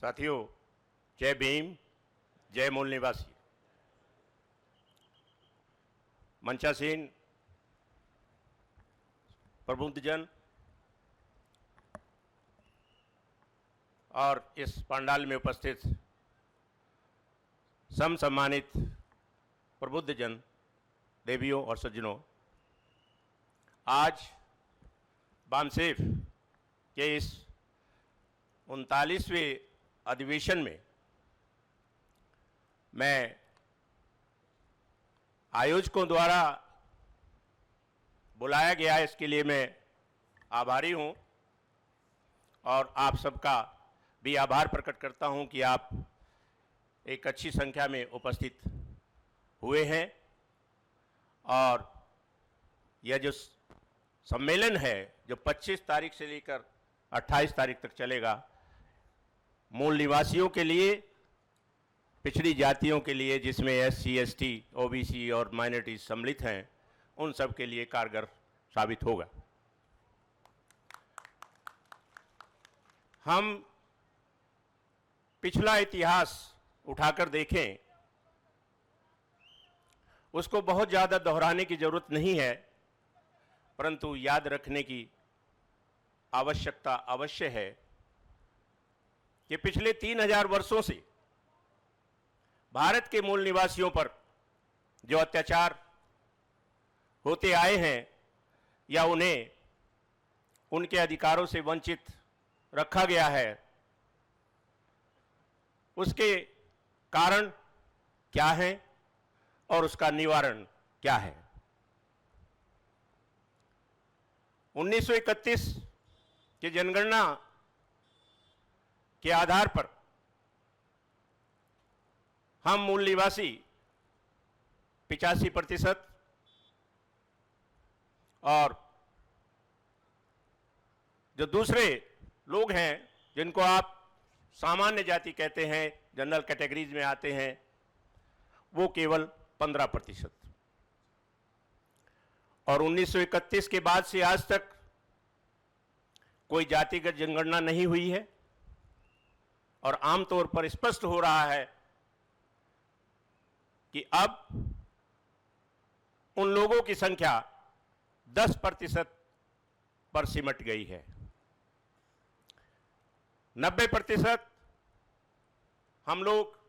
साथियों, जय भीम, जय मूल निवासी। मंचासीन प्रबुद्धजन और इस पंडाल में उपस्थित सम्मानित प्रबुद्धजन, देवियों और सज्जनों, आज बामसेफ के इस 39वें अधिवेशन में मैं आयोजकों द्वारा बुलाया गया, इसके लिए मैं आभारी हूं और आप सबका भी आभार प्रकट करता हूं कि आप एक अच्छी संख्या में उपस्थित हुए हैं। और यह जो सम्मेलन है जो 25 तारीख से लेकर 28 तारीख तक चलेगा, मूल निवासियों के लिए, पिछड़ी जातियों के लिए, जिसमें SC, ST, OBC और माइनॉरिटी सम्मिलित हैं, उन सब के लिए कारगर साबित होगा। हम पिछला इतिहास उठाकर देखें, उसको बहुत ज़्यादा दोहराने की जरूरत नहीं है, परंतु याद रखने की आवश्यकता अवश्य है कि पिछले 3000 वर्षों से भारत के मूल निवासियों पर जो अत्याचार होते आए हैं या उन्हें उनके अधिकारों से वंचित रखा गया है, उसके कारण क्या हैं और उसका निवारण क्या है। 1931 की जनगणना के आधार पर हम मूल निवासी 85% और जो दूसरे लोग हैं जिनको आप सामान्य जाति कहते हैं, जनरल कैटेगरीज में आते हैं, वो केवल 15%। और 1931 के बाद से आज तक कोई जातिगत जनगणना नहीं हुई है और आमतौर पर स्पष्ट हो रहा है कि अब उन लोगों की संख्या 10% पर सिमट गई है। 90% हम लोग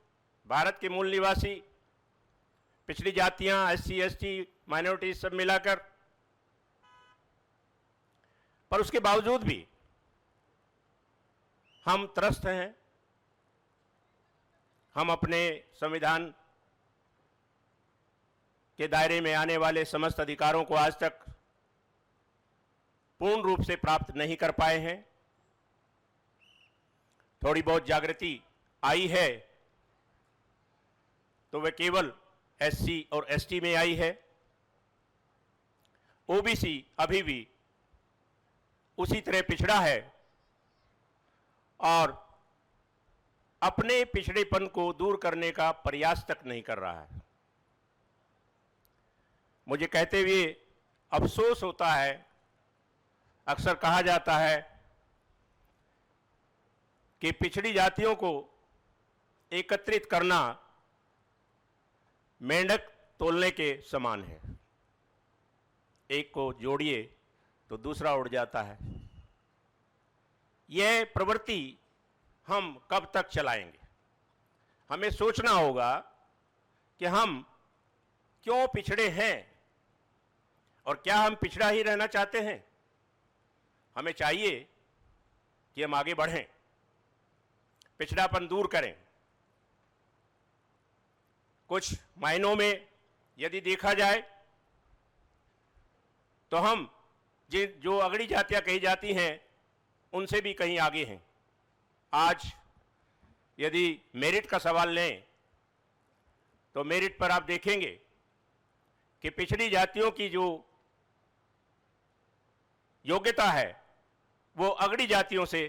भारत के मूल निवासी, पिछड़ी जातियां, SC, ST, माइनॉरिटी सब मिलाकर, पर उसके बावजूद भी हम त्रस्त हैं। हम अपने संविधान के दायरे में आने वाले समस्त अधिकारों को आज तक पूर्ण रूप से प्राप्त नहीं कर पाए हैं। थोड़ी बहुत जागृति आई है तो वह केवल SC और ST में आई है। OBC अभी भी उसी तरह पिछड़ा है और अपने पिछड़ेपन को दूर करने का प्रयास तक नहीं कर रहा है। मुझे कहते हुए अफसोस होता है, अक्सर कहा जाता है कि पिछड़ी जातियों को एकत्रित करना मेंढक तोलने के समान है, एक को जोड़िए तो दूसरा उड़ जाता है। यह प्रवृत्ति हम कब तक चलाएंगे? हमें सोचना होगा कि हम क्यों पिछड़े हैं और क्या हम पिछड़ा ही रहना चाहते हैं। हमें चाहिए कि हम आगे बढ़ें, पिछड़ापन दूर करें। कुछ मायनों में यदि देखा जाए तो हम जो अगड़ी जातियां कही जाती हैं उनसे भी कहीं आगे हैं। आज यदि मेरिट का सवाल लें तो मेरिट पर आप देखेंगे कि पिछड़ी जातियों की जो योग्यता है वो अगड़ी जातियों से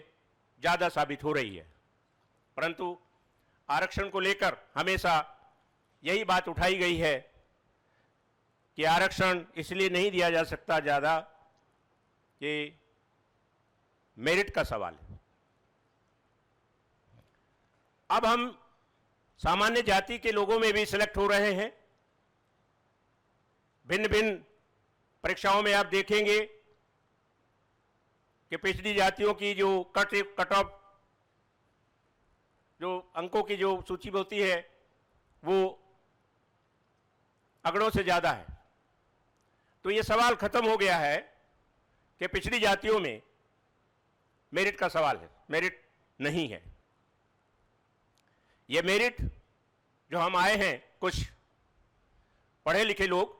ज़्यादा साबित हो रही है। परंतु आरक्षण को लेकर हमेशा यही बात उठाई गई है कि आरक्षण इसलिए नहीं दिया जा सकता ज़्यादा कि मेरिट का सवाल है। अब हम सामान्य जाति के लोगों में भी सिलेक्ट हो रहे हैं। भिन्न भिन्न परीक्षाओं में आप देखेंगे कि पिछड़ी जातियों की जो कट ऑफ जो अंकों की जो सूची होती है वो अगड़ों से ज़्यादा है। तो ये सवाल खत्म हो गया है कि पिछड़ी जातियों में मेरिट का सवाल है, मेरिट नहीं है। ये मेरिट जो हम आए हैं कुछ पढ़े लिखे लोग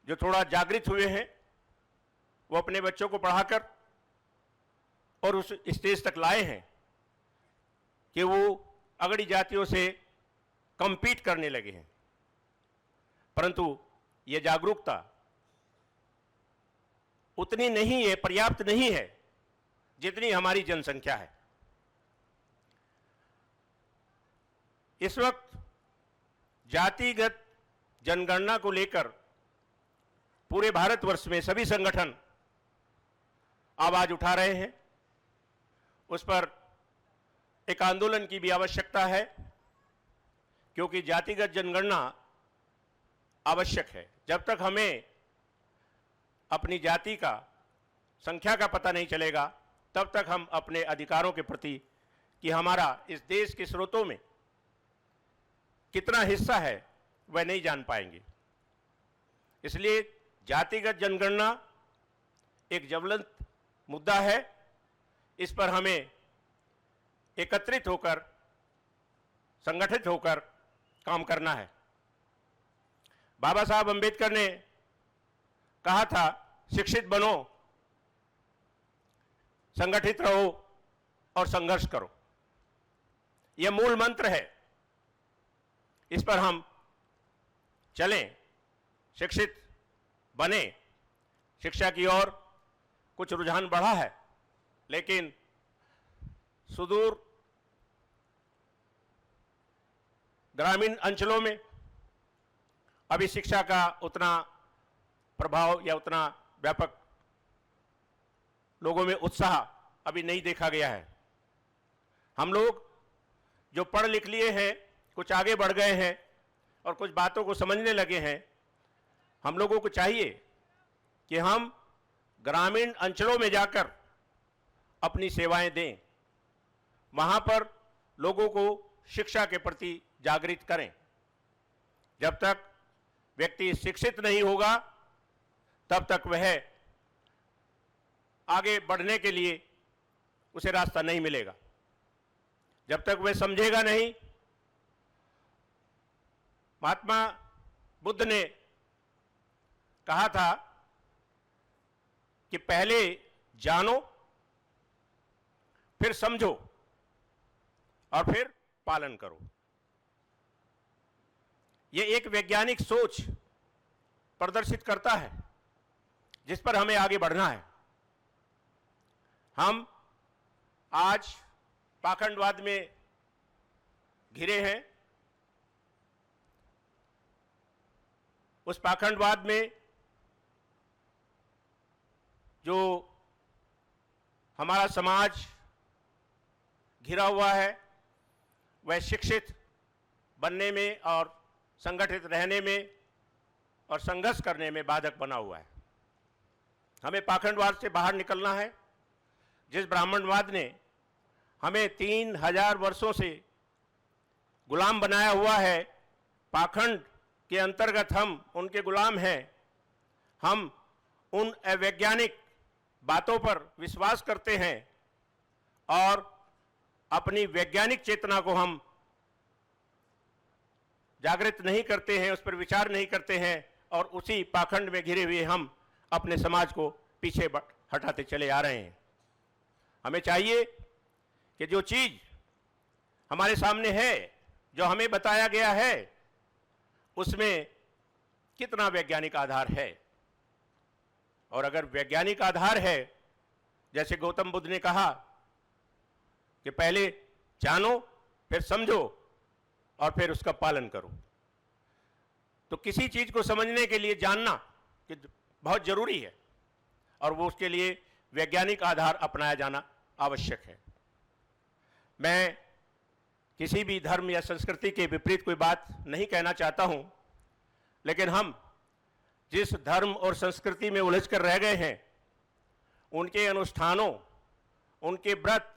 जो थोड़ा जागृत हुए हैं, वो अपने बच्चों को पढ़ाकर और उस स्टेज तक लाए हैं कि वो अगड़ी जातियों से कंपीट करने लगे हैं। परंतु ये जागरूकता उतनी नहीं है, पर्याप्त नहीं है जितनी हमारी जनसंख्या है। इस वक्त जातिगत जनगणना को लेकर पूरे भारतवर्ष में सभी संगठन आवाज उठा रहे हैं। उस पर एक आंदोलन की भी आवश्यकता है, क्योंकि जातिगत जनगणना आवश्यक है। जब तक हमें अपनी जाति का संख्या का पता नहीं चलेगा, तब तक हम अपने अधिकारों के प्रति कि हमारा इस देश के स्रोतों में कितना हिस्सा है वह नहीं जान पाएंगे। इसलिए जातिगत जनगणना एक ज्वलंत मुद्दा है। इस पर हमें एकत्रित होकर, संगठित होकर काम करना है। बाबा साहब अंबेडकर ने कहा था, शिक्षित बनो, संगठित रहो और संघर्ष करो। यह मूल मंत्र है। इस पर हम चलें, शिक्षित बने। शिक्षा की ओर कुछ रुझान बढ़ा है, लेकिन सुदूर ग्रामीण अंचलों में अभी शिक्षा का उतना प्रभाव या उतना व्यापक लोगों में उत्साह अभी नहीं देखा गया है। हम लोग जो पढ़ लिख लिए हैं, कुछ आगे बढ़ गए हैं और कुछ बातों को समझने लगे हैं। हम लोगों को चाहिए कि हम ग्रामीण अंचलों में जाकर अपनी सेवाएं दें, वहां पर लोगों को शिक्षा के प्रति जागृत करें। जब तक व्यक्ति शिक्षित नहीं होगा, तब तक वह आगे बढ़ने के लिए उसे रास्ता नहीं मिलेगा। जब तक वह समझेगा नहीं। महात्मा बुद्ध ने कहा था कि पहले जानो, फिर समझो और फिर पालन करो। यह एक वैज्ञानिक सोच प्रदर्शित करता है जिस पर हमें आगे बढ़ना है। हम आज पाखंडवाद में घिरे हैं। उस पाखंडवाद में जो हमारा समाज घिरा हुआ है, वह शिक्षित बनने में और संगठित रहने में और संघर्ष करने में बाधक बना हुआ है। हमें पाखंडवाद से बाहर निकलना है। जिस ब्राह्मणवाद ने हमें 3000 वर्षों से गुलाम बनाया हुआ है, पाखंड के अंतर्गत हम उनके गुलाम हैं। हम उन अवैज्ञानिक बातों पर विश्वास करते हैं और अपनी वैज्ञानिक चेतना को हम जागृत नहीं करते हैं, उस पर विचार नहीं करते हैं और उसी पाखंड में घिरे हुए हम अपने समाज को पीछे हटाते चले आ रहे हैं। हमें चाहिए कि जो चीज हमारे सामने है, जो हमें बताया गया है, उसमें कितना वैज्ञानिक आधार है। और अगर वैज्ञानिक आधार है, जैसे गौतम बुद्ध ने कहा कि पहले जानो, फिर समझो और फिर उसका पालन करो, तो किसी चीज को समझने के लिए जानना कि बहुत जरूरी है और वो उसके लिए वैज्ञानिक आधार अपनाया जाना आवश्यक है। मैं किसी भी धर्म या संस्कृति के विपरीत कोई बात नहीं कहना चाहता हूं, लेकिन हम जिस धर्म और संस्कृति में उलझ कर रह गए हैं, उनके अनुष्ठानों, उनके व्रत,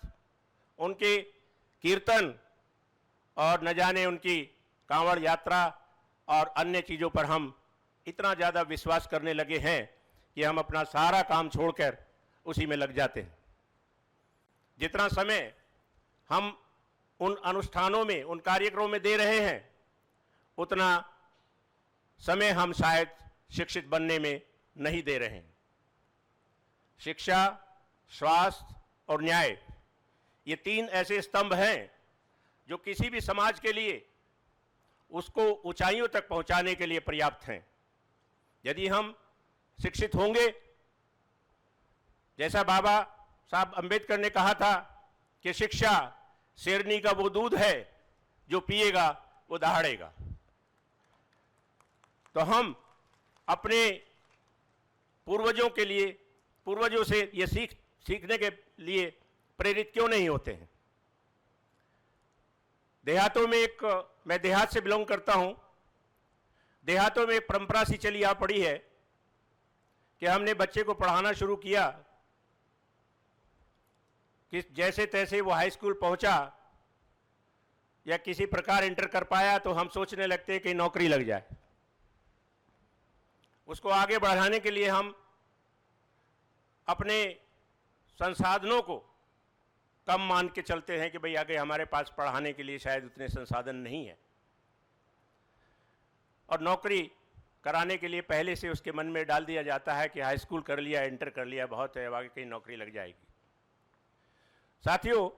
उनके कीर्तन और न जाने उनकी कांवड़ यात्रा और अन्य चीज़ों पर हम इतना ज़्यादा विश्वास करने लगे हैं कि हम अपना सारा काम छोड़कर उसी में लग जाते हैं। जितना समय हम उन अनुष्ठानों में, उन कार्यक्रमों में दे रहे हैं, उतना समय हम शायद शिक्षित बनने में नहीं दे रहे हैं। शिक्षा, स्वास्थ्य और न्याय, ये तीन ऐसे स्तंभ हैं जो किसी भी समाज के लिए उसको ऊंचाइयों तक पहुंचाने के लिए पर्याप्त हैं। यदि हम शिक्षित होंगे, जैसा बाबा साहब अंबेडकर ने कहा था कि शिक्षा शेरनी का वो दूध है जो पिएगा वो दहाड़ेगा, तो हम अपने पूर्वजों के लिए, पूर्वजों से ये सीखने के लिए प्रेरित क्यों नहीं होते हैं। देहातों में मैं देहात से बिलोंग करता हूं, देहातों में एक परंपरा सी चली आ पड़ी है कि हमने बच्चे को पढ़ाना शुरू किया कि जैसे तैसे वो हाई स्कूल पहुंचा या किसी प्रकार इंटर कर पाया तो हम सोचने लगते हैं कि नौकरी लग जाए। उसको आगे बढ़ाने के लिए हम अपने संसाधनों को कम मान के चलते हैं कि भाई आगे हमारे पास पढ़ाने के लिए शायद उतने संसाधन नहीं है, और नौकरी कराने के लिए पहले से उसके मन में डाल दिया जाता है कि हाई स्कूल कर लिया, इंटर कर लिया, बहुत है, आगे कहीं नौकरी लग जाएगी। साथियों,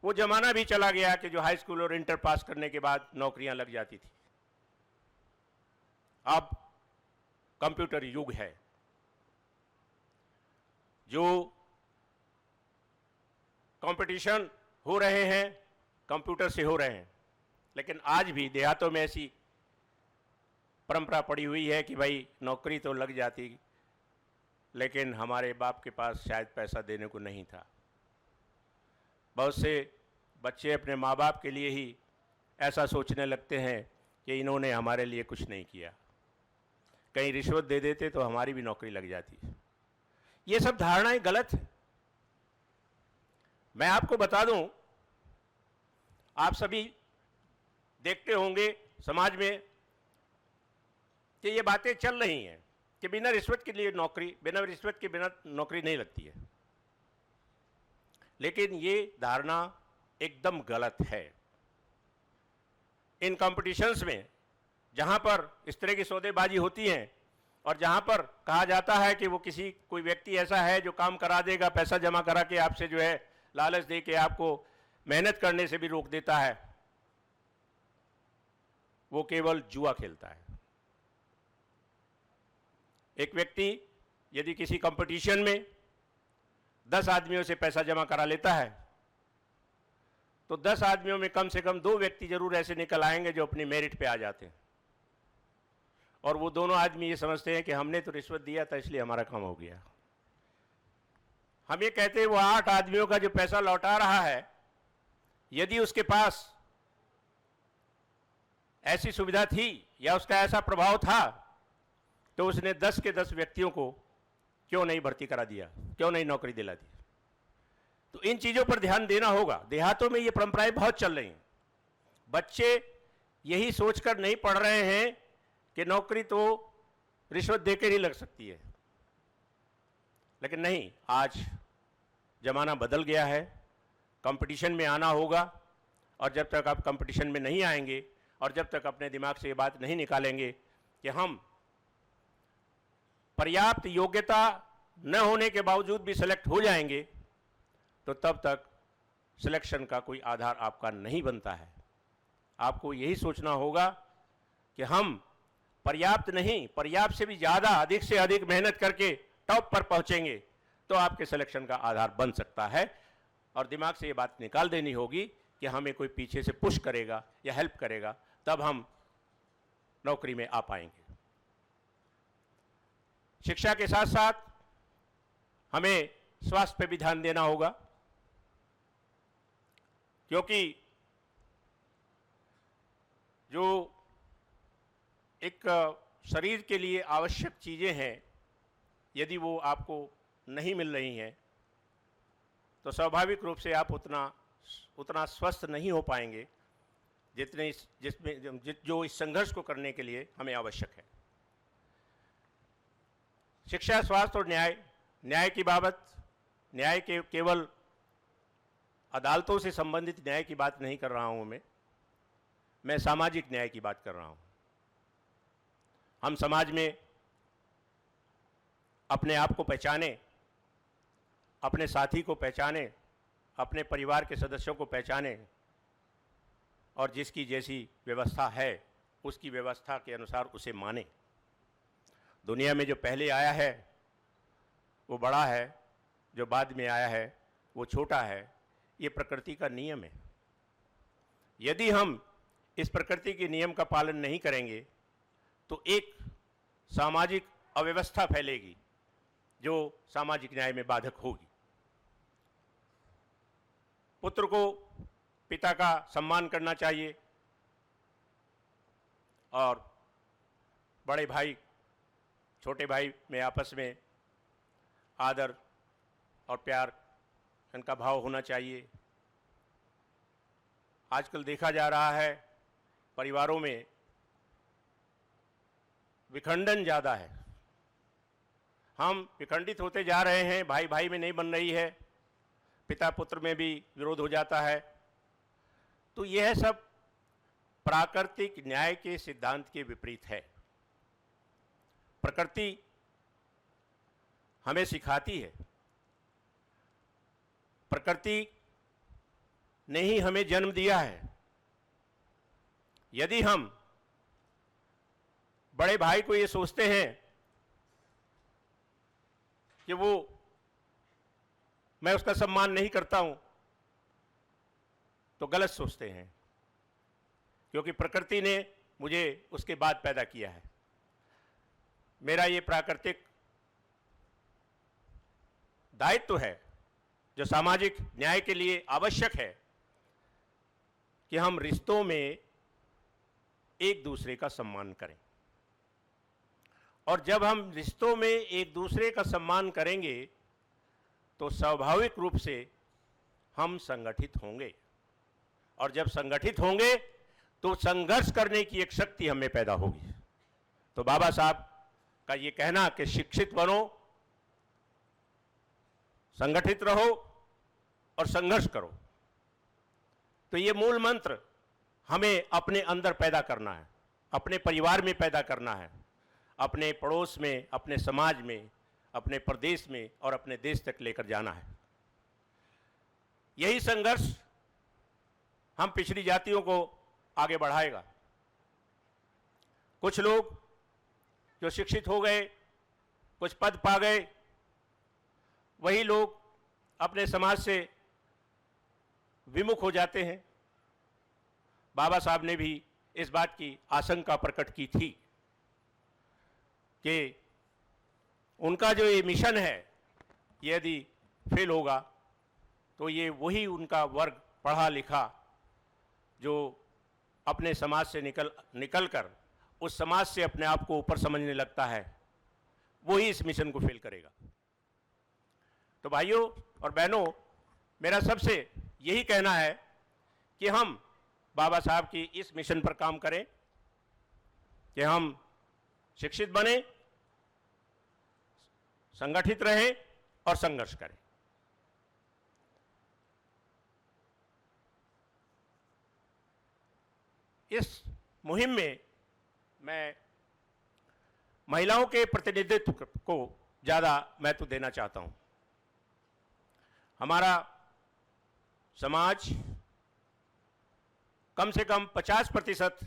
वो जमाना भी चला गया कि जो हाई स्कूल और इंटर पास करने के बाद नौकरियां लग जाती थी। अब कंप्यूटर युग है, जो कंपटीशन हो रहे हैं कंप्यूटर से हो रहे हैं, लेकिन आज भी देहातों में ऐसी परंपरा पड़ी हुई है कि भाई नौकरी तो लग जाती, लेकिन हमारे बाप के पास शायद पैसा देने को नहीं था। बहुत से बच्चे अपने माँ बाप के लिए ही ऐसा सोचने लगते हैं कि इन्होंने हमारे लिए कुछ नहीं किया, कहीं रिश्वत दे देते तो हमारी भी नौकरी लग जाती। ये सब धारणाएं गलत हैं। मैं आपको बता दूं, आप सभी देखते होंगे समाज में कि ये बातें चल रही हैं कि बिना रिश्वत के लिए नौकरी, बिना रिश्वत के बिना नौकरी नहीं लगती है, लेकिन ये धारणा एकदम गलत है। इन कॉम्पिटिशन्स में जहां पर इस तरह की सौदेबाजी होती है और जहां पर कहा जाता है कि वो कोई व्यक्ति ऐसा है जो काम करा देगा, पैसा जमा करा के आपसे जो है लालच दे के आपको मेहनत करने से भी रोक देता है, वो केवल जुआ खेलता है। एक व्यक्ति यदि किसी कंपटीशन में 10 आदमियों से पैसा जमा करा लेता है तो 10 आदमियों में कम से कम 2 व्यक्ति जरूर ऐसे निकल आएंगे जो अपनी मेरिट पे आ जाते हैं, और वो दोनों आदमी ये समझते हैं कि हमने तो रिश्वत दिया था इसलिए हमारा काम हो गया। हम ये कहते हैं वो 8 आदमियों का जो पैसा लौटा रहा है, यदि उसके पास ऐसी सुविधा थी या उसका ऐसा प्रभाव था तो उसने 10 के 10 व्यक्तियों को क्यों नहीं भर्ती करा दिया, क्यों नहीं नौकरी दिला दी। तो इन चीजों पर ध्यान देना होगा। देहातों में ये परंपराएं बहुत चल रही हैं। बच्चे यही सोचकर नहीं पढ़ रहे हैं कि नौकरी तो रिश्वत देकर ही लग सकती है, लेकिन नहीं, आज जमाना बदल गया है। कंपटीशन में आना होगा, और जब तक आप कंपटीशन में नहीं आएंगे और जब तक अपने दिमाग से ये बात नहीं निकालेंगे कि हम पर्याप्त योग्यता न होने के बावजूद भी सिलेक्ट हो जाएंगे, तो तब तक सिलेक्शन का कोई आधार आपका नहीं बनता है। आपको यही सोचना होगा कि हम पर्याप्त नहीं, पर्याप्त से भी ज़्यादा, अधिक से अधिक मेहनत करके टॉप पर पहुंचेंगे तो आपके सिलेक्शन का आधार बन सकता है। और दिमाग से ये बात निकाल देनी होगी कि हमें कोई पीछे से पुश करेगा या हेल्प करेगा तब हम नौकरी में आ पाएंगे। शिक्षा के साथ साथ हमें स्वास्थ्य पे भी ध्यान देना होगा, क्योंकि जो एक शरीर के लिए आवश्यक चीज़ें हैं, यदि वो आपको नहीं मिल रही हैं तो स्वाभाविक रूप से आप उतना स्वस्थ नहीं हो पाएंगे जो इस संघर्ष को करने के लिए हमें आवश्यक है। शिक्षा, स्वास्थ्य और न्याय की बाबत, न्याय के केवल अदालतों से संबंधित न्याय की बात नहीं कर रहा हूं, मैं सामाजिक न्याय की बात कर रहा हूं। हम समाज में अपने आप को पहचाने, अपने साथी को पहचाने, अपने परिवार के सदस्यों को पहचाने और जिसकी जैसी व्यवस्था है उसकी व्यवस्था के अनुसार उसे माने। दुनिया में जो पहले आया है वो बड़ा है, जो बाद में आया है वो छोटा है। ये प्रकृति का नियम है। यदि हम इस प्रकृति के नियम का पालन नहीं करेंगे तो एक सामाजिक अव्यवस्था फैलेगी जो सामाजिक न्याय में बाधक होगी। पुत्र को पिता का सम्मान करना चाहिए और बड़े भाई छोटे भाई में आपस में आदर और प्यार इनका भाव होना चाहिए। आजकल देखा जा रहा है परिवारों में विखंडन ज़्यादा है। हम विखंडित होते जा रहे हैं, भाई भाई में नहीं बन रही है, पिता पुत्र में भी विरोध हो जाता है। तो यह सब प्राकृतिक न्याय के सिद्धांत के विपरीत है। प्रकृति हमें सिखाती है, प्रकृति ने ही हमें जन्म दिया है। यदि हम बड़े भाई को ये सोचते हैं कि मैं उसका सम्मान नहीं करता हूं तो गलत सोचते हैं, क्योंकि प्रकृति ने मुझे उसके बाद पैदा किया है। मेरा ये प्राकृतिक दायित्व है जो सामाजिक न्याय के लिए आवश्यक है कि हम रिश्तों में एक दूसरे का सम्मान करें। और जब हम रिश्तों में एक दूसरे का सम्मान करेंगे तो स्वाभाविक रूप से हम संगठित होंगे, और जब संगठित होंगे तो संघर्ष करने की एक शक्ति हमें पैदा होगी। तो बाबा साहब का ये कहना कि शिक्षित बनो, संगठित रहो और संघर्ष करो, तो ये मूल मंत्र हमें अपने अंदर पैदा करना है, अपने परिवार में पैदा करना है, अपने पड़ोस में, अपने समाज में, अपने प्रदेश में और अपने देश तक लेकर जाना है। यही संघर्ष हम पिछड़ी जातियों को आगे बढ़ाएगा। कुछ लोग जो शिक्षित हो गए, कुछ पद पा गए, वही लोग अपने समाज से विमुख हो जाते हैं। बाबा साहब ने भी इस बात की आशंका प्रकट की थी कि उनका जो ये मिशन है यदि फेल होगा तो ये वही उनका वर्ग पढ़ा लिखा जो अपने समाज से निकल कर उस समाज से अपने आप को ऊपर समझने लगता है, वही इस मिशन को फेल करेगा। तो भाइयों और बहनों, मेरा सबसे यही कहना है कि हम बाबा साहब की इस मिशन पर काम करें कि हम शिक्षित बने, संगठित रहें और संघर्ष करें। इस मुहिम में मैं महिलाओं के प्रतिनिधित्व को ज़्यादा महत्व देना चाहता हूं। हमारा समाज कम से कम 50%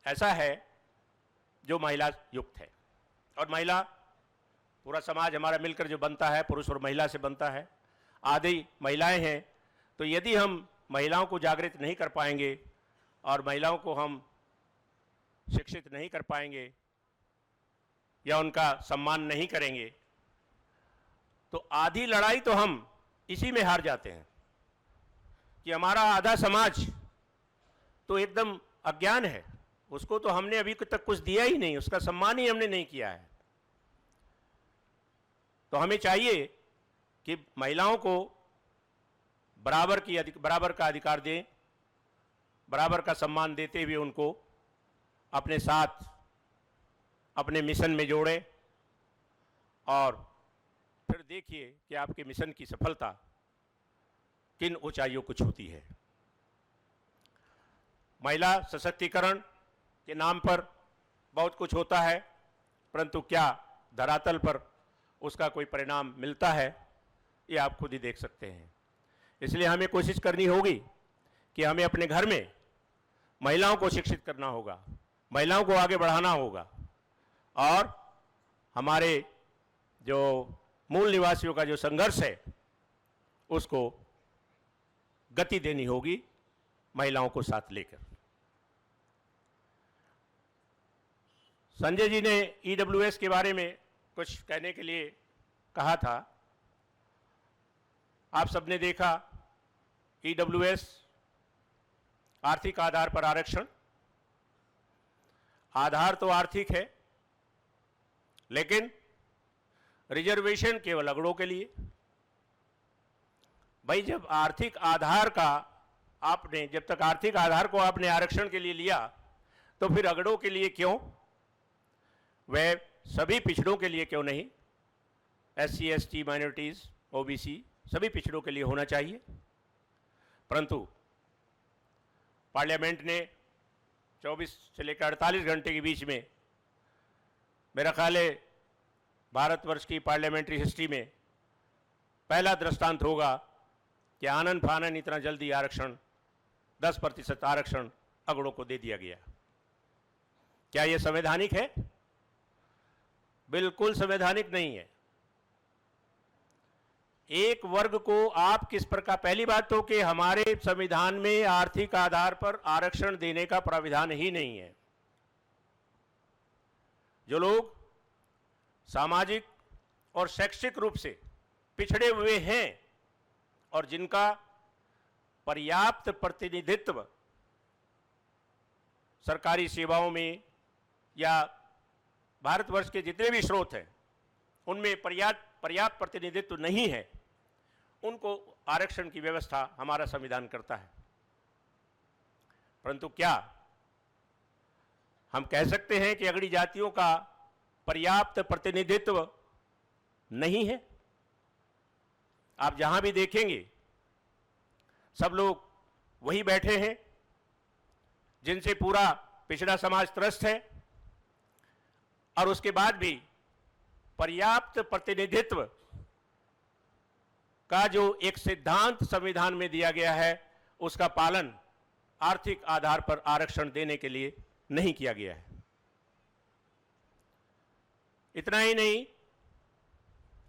ऐसा है जो महिला युक्त है, और महिला, पूरा समाज हमारा मिलकर जो बनता है पुरुष और महिला से बनता है, आधी महिलाएं हैं। तो यदि हम महिलाओं को जागृत नहीं कर पाएंगे और महिलाओं को हम शिक्षित नहीं कर पाएंगे या उनका सम्मान नहीं करेंगे तो आधी लड़ाई तो हम इसी में हार जाते हैं कि हमारा आधा समाज तो एकदम अज्ञान है, उसको तो हमने अभी तक कुछ दिया ही नहीं, उसका सम्मान ही हमने नहीं किया है। तो हमें चाहिए कि महिलाओं को बराबर का अधिकार दें, बराबर का सम्मान देते हुए उनको अपने साथ अपने मिशन में जोड़ें, और फिर देखिए कि आपके मिशन की सफलता किन ऊंचाइयों को छूती है। महिला सशक्तिकरण के नाम पर बहुत कुछ होता है, परंतु क्या धरातल पर उसका कोई परिणाम मिलता है, ये आप खुद ही देख सकते हैं। इसलिए हमें कोशिश करनी होगी कि हमें अपने घर में महिलाओं को शिक्षित करना होगा, महिलाओं को आगे बढ़ाना होगा, और हमारे जो मूल निवासियों का जो संघर्ष है उसको गति देनी होगी महिलाओं को साथ लेकर। संजय जी ने ईडब्ल्यूएस के बारे में कुछ कहने के लिए कहा था। आप सबने देखा, ईडब्ल्यूएस आर्थिक आधार पर आरक्षण, आधार तो आर्थिक है, लेकिन रिजर्वेशन केवल अगड़ों के लिए। भाई जब आर्थिक आधार का आपने, जब तक आर्थिक आधार को आपने आरक्षण के लिए लिया, तो फिर अगड़ों के लिए क्यों? वह सभी पिछड़ों के लिए क्यों नहीं? एससी, एसटी, माइनॉरिटीज, ओबीसी सभी पिछड़ों के लिए होना चाहिए। परंतु पार्लियामेंट ने 24 से लेकर 48 घंटे के बीच में, मेरा ख्याल है भारतवर्ष की पार्लियामेंट्री हिस्ट्री में पहला दृष्टांत होगा कि आनन फानन इतना जल्दी आरक्षण, 10% आरक्षण अगड़ों को दे दिया गया। क्या यह संवैधानिक है? बिल्कुल संवैधानिक नहीं है। एक वर्ग को आप किस प्रकार, पहली बात तो कि हमारे संविधान में आर्थिक आधार पर आरक्षण देने का प्राविधान ही नहीं है। जो लोग सामाजिक और शैक्षिक रूप से पिछड़े हुए हैं और जिनका पर्याप्त प्रतिनिधित्व सरकारी सेवाओं में या भारतवर्ष के जितने भी स्रोत हैं उनमें पर्याप्त प्रतिनिधित्व नहीं है, उनको आरक्षण की व्यवस्था हमारा संविधान करता है। परंतु क्या हम कह सकते हैं कि अगड़ी जातियों का पर्याप्त प्रतिनिधित्व नहीं है? आप जहां भी देखेंगे सब लोग वही बैठे हैं जिनसे पूरा पिछड़ा समाज त्रस्त है, और उसके बाद भी पर्याप्त प्रतिनिधित्व का जो एक सिद्धांत संविधान में दिया गया है उसका पालन आर्थिक आधार पर आरक्षण देने के लिए नहीं किया गया है। इतना ही नहीं,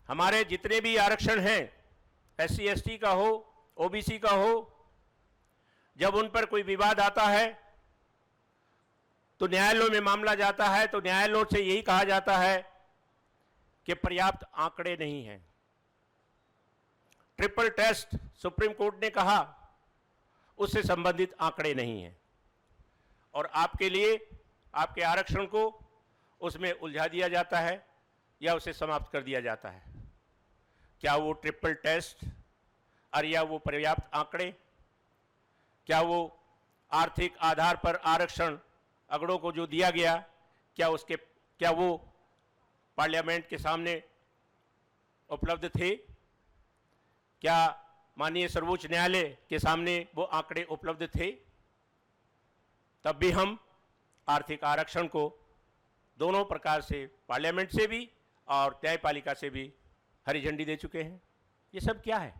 हमारे जितने भी आरक्षण हैं, एससी एसटी का हो, ओबीसी का हो, जब उन पर कोई विवाद आता है तो न्यायालयों में मामला जाता है, तो न्यायालयों से यही कहा जाता है कि पर्याप्त आंकड़े नहीं हैं। ट्रिपल टेस्ट सुप्रीम कोर्ट ने कहा, उससे संबंधित आंकड़े नहीं हैं, और आपके लिए आपके आरक्षण को उसमें उलझा दिया जाता है या उसे समाप्त कर दिया जाता है। क्या वो ट्रिपल टेस्ट और या वो पर्याप्त आंकड़े, क्या वो आर्थिक आधार पर आरक्षण अगड़ों को जो दिया गया, क्या वो पार्लियामेंट के सामने उपलब्ध थे? क्या माननीय सर्वोच्च न्यायालय के सामने वो आंकड़े उपलब्ध थे? तब भी हम आर्थिक आरक्षण को दोनों प्रकार से, पार्लियामेंट से भी और न्यायपालिका से भी हरी झंडी दे चुके हैं। ये सब क्या है?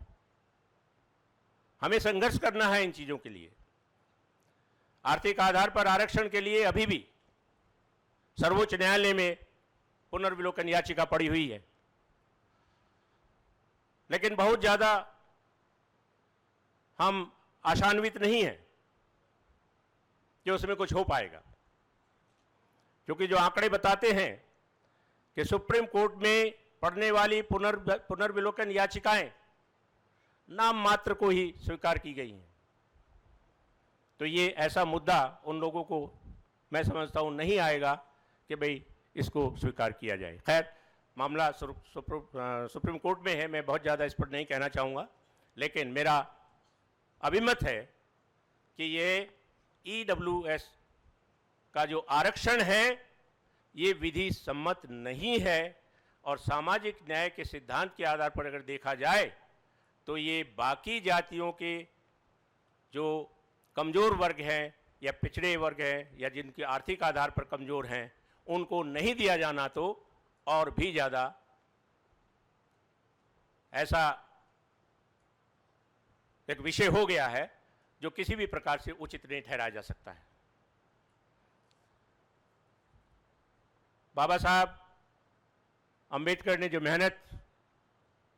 हमें संघर्ष करना है इन चीजों के लिए। आर्थिक आधार पर आरक्षण के लिए अभी भी सर्वोच्च न्यायालय में पुनर्विलोकन याचिका पड़ी हुई है, लेकिन बहुत ज्यादा हम आशान्वित नहीं हैं कि उसमें कुछ हो पाएगा, क्योंकि जो आंकड़े बताते हैं कि सुप्रीम कोर्ट में पड़ने वाली पुनर्विलोकन याचिकाएं नाम मात्र को ही स्वीकार की गई हैं। तो ये ऐसा मुद्दा उन लोगों को मैं समझता हूँ नहीं आएगा कि भाई इसको स्वीकार किया जाए। खैर, मामला सुप्रीम कोर्ट में है, मैं बहुत ज़्यादा इस पर नहीं कहना चाहूँगा, लेकिन मेरा अभिमत है कि ये EWS का जो आरक्षण है ये विधि सम्मत नहीं है, और सामाजिक न्याय के सिद्धांत के आधार पर अगर देखा जाए तो ये बाकी जातियों के जो कमज़ोर वर्ग हैं या पिछड़े वर्ग हैं या जिनके आर्थिक आधार पर कमज़ोर हैं उनको नहीं दिया जाना तो और भी ज़्यादा ऐसा एक विषय हो गया है जो किसी भी प्रकार से उचित नहीं ठहराया जा सकता है। बाबा साहब अंबेडकर ने जो मेहनत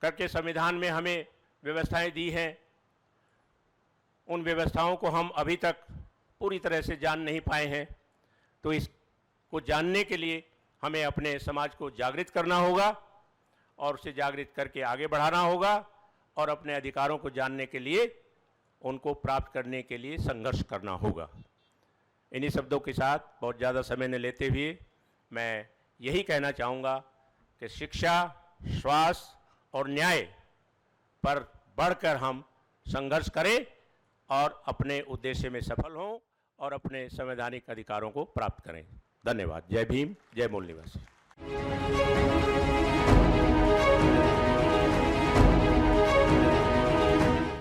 करके संविधान में हमें व्यवस्थाएं दी हैं, उन व्यवस्थाओं को हम अभी तक पूरी तरह से जान नहीं पाए हैं। तो इसको जानने के लिए हमें अपने समाज को जागृत करना होगा और उसे जागृत करके आगे बढ़ाना होगा और अपने अधिकारों को जानने के लिए उनको प्राप्त करने के लिए संघर्ष करना होगा। इन्हीं शब्दों के साथ बहुत ज़्यादा समय न लेते हुए मैं यही कहना चाहूँगा कि शिक्षा, स्वास्थ्य और न्याय पर बढ़कर हम संघर्ष करें और अपने उद्देश्य में सफल हों और अपने संवैधानिक अधिकारों को प्राप्त करें। धन्यवाद। जय भीम, जय मूल निवासी।